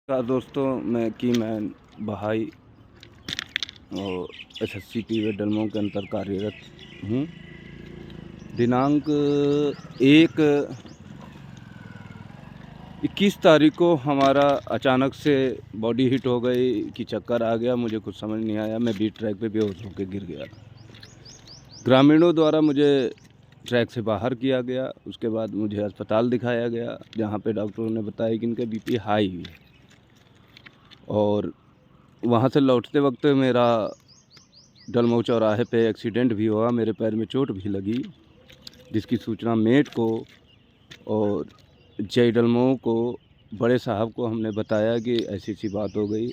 दोस्तों, मैं की मैन बहाई और एसएससी टीवी डलमों के अंतर कार्यरत हूँ। दिनांक 21 तारीख को हमारा अचानक से बॉडी हिट हो गई कि चक्कर आ गया। मुझे कुछ समझ नहीं आया, मैं बीच ट्रैक पे बेहोश होकर गिर गया। ग्रामीणों द्वारा मुझे ट्रैक से बाहर किया गया। उसके बाद मुझे अस्पताल दिखाया गया, जहाँ पे डॉक्टरों ने बताया कि इनका बीपी हाई है। और वहाँ से लौटते वक्त मेरा डलमऊ चौराहे पे एक्सीडेंट भी हुआ, मेरे पैर में चोट भी लगी, जिसकी सूचना मेट को और जय डलमऊ को, बड़े साहब को हमने बताया कि ऐसी ऐसी बात हो गई।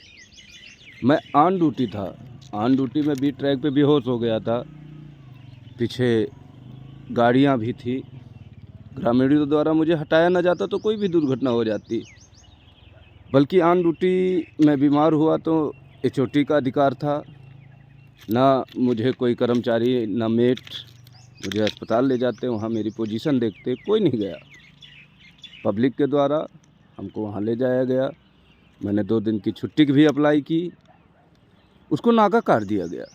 मैं ऑन ड्यूटी था, ऑन ड्यूटी में भी ट्रैक पे बेहोश हो गया था। पीछे गाड़ियाँ भी थी। ग्रामीणों द्वारा मुझे हटाया ना जाता तो कोई भी दुर्घटना हो जाती, बल्कि ऑन ड्यूटी में बीमार हुआ तो एचओटी का अधिकार था। ना मुझे कोई कर्मचारी, ना मेट मुझे अस्पताल ले जाते, वहाँ मेरी पोजीशन देखते, कोई नहीं गया। पब्लिक के द्वारा हमको वहाँ ले जाया गया। मैंने 2 दिन की छुट्टी भी अप्लाई की, उसको नागा काट दिया गया।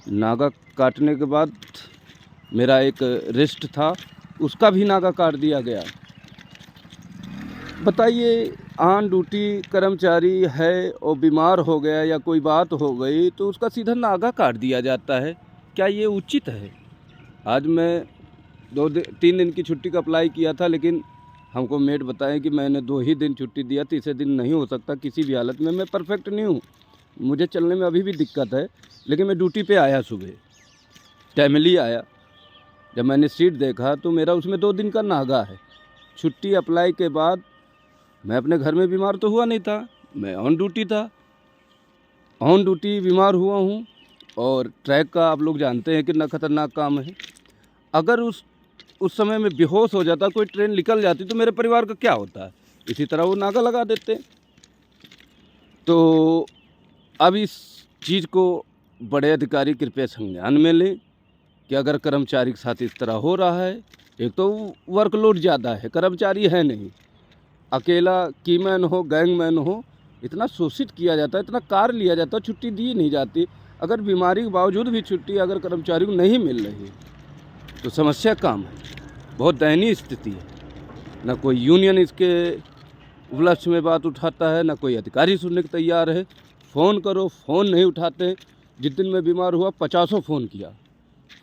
नागा काटने के बाद मेरा एक रिस्ट था, उसका भी नागा काट दिया गया। बताइए, ऑन ड्यूटी कर्मचारी है और बीमार हो गया या कोई बात हो गई तो उसका सीधा नागा काट दिया जाता है? क्या ये उचित है? आज मैं 3 दिन की छुट्टी का अप्लाई किया था, लेकिन हमको मेट बताएं कि मैंने 2 ही दिन छुट्टी दिया, तीसरे दिन नहीं हो सकता किसी भी हालत में। मैं परफेक्ट नहीं हूँ, मुझे चलने में अभी भी दिक्कत है, लेकिन मैं ड्यूटी पे आया, सुबह टाइमली आया। जब मैंने सीट देखा तो मेरा उसमें 2 दिन का नागा है। छुट्टी अप्लाई के बाद मैं अपने घर में बीमार तो हुआ नहीं था, मैं ऑन ड्यूटी था, ऑन ड्यूटी बीमार हुआ हूँ। और ट्रैक का आप लोग जानते हैं कितना ख़तरनाक काम है। अगर उस समय में बेहोश हो जाता, कोई ट्रेन निकल जाती तो मेरे परिवार का क्या होता है? इसी तरह वो नागा लगा देते। तो अब इस चीज़ को बड़े अधिकारी कृपया संज्ञान में लें कि अगर कर्मचारी के साथ इस तरह हो रहा है, एक तो वर्कलोड ज़्यादा है, कर्मचारी है नहीं, अकेला कीमैन हो, गैंगमैन हो, इतना शोषित किया जाता है, इतना कार्य लिया जाता है, छुट्टी दी नहीं जाती। अगर बीमारी के बावजूद भी छुट्टी अगर कर्मचारी को नहीं मिल रही तो समस्या काम है, बहुत दयनीय स्थिति है। ना कोई यूनियन इसके उपलक्ष्य में बात उठाता है, ना कोई अधिकारी सुनने को तैयार है। फ़ोन करो, फ़ोन नहीं उठाते। जिस दिन मैं बीमार हुआ 50 फ़ोन किया,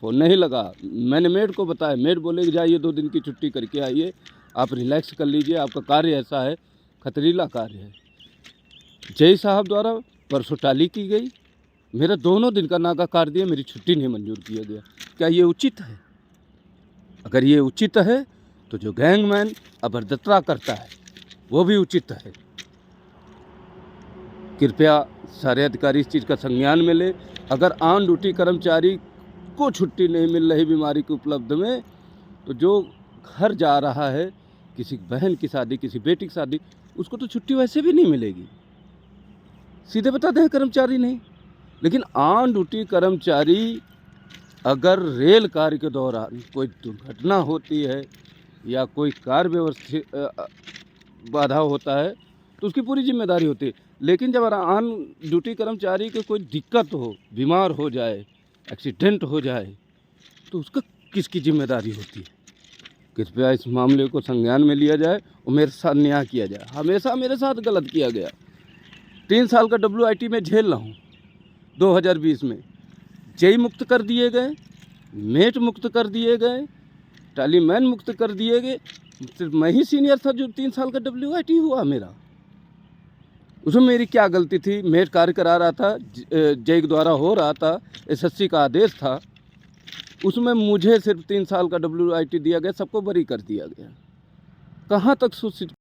फ़ोन नहीं लगा। मैंने मेट को बताया, मेट बोले कि जाइए 2 दिन की छुट्टी करके आइए, आप रिलैक्स कर लीजिए, आपका कार्य ऐसा है, खतरीला कार्य है। जय साहब द्वारा परसों टाली की गई, मेरा 2 दिन का नागा काट दिया, मेरी छुट्टी नहीं मंजूर किया गया। क्या ये उचित है? अगर ये उचित है तो जो गैंगमैन अभद्रता करता है वो भी उचित है। कृपया सारे अधिकारी इस चीज़ का संज्ञान में ले। अगर ऑन ड्यूटी कर्मचारी को छुट्टी नहीं मिल रही बीमारी के उपलब्ध में, तो जो घर जा रहा है, किसी बहन की शादी, किसी बेटी की शादी, उसको तो छुट्टी वैसे भी नहीं मिलेगी। सीधे बता दें कर्मचारी नहीं। लेकिन ऑन ड्यूटी कर्मचारी, अगर रेल कार्य के दौरान कोई दुर्घटना होती है या कोई कार्य व्यवस्थित बाधा होता है तो उसकी पूरी जिम्मेदारी होती है। लेकिन जब ऑन ड्यूटी कर्मचारी को कोई दिक्कत हो, बीमार हो जाए, एक्सीडेंट हो जाए, तो उसका किसकी जिम्मेदारी होती है? कृपया इस मामले को संज्ञान में लिया जाए और मेरे साथ न्याय किया जाए। हमेशा मेरे साथ गलत किया गया। 3 साल का WIT में झेल रहा हूँ। 2020 में जेई मुक्त कर दिए गए, मेट मुक्त कर दिए गए, टालीमैन मुक्त कर दिए गए। सिर्फ मैं ही सीनियर था जो 3 साल का WIT हुआ मेरा। उसमें मेरी क्या गलती थी? मेट कार्य करा रहा था, जेई द्वारा हो रहा था, एसएससी का आदेश था, उसमें मुझे सिर्फ 3 साल का WIT दिया गया, सबको बरी कर दिया गया। कहाँ तक शोषित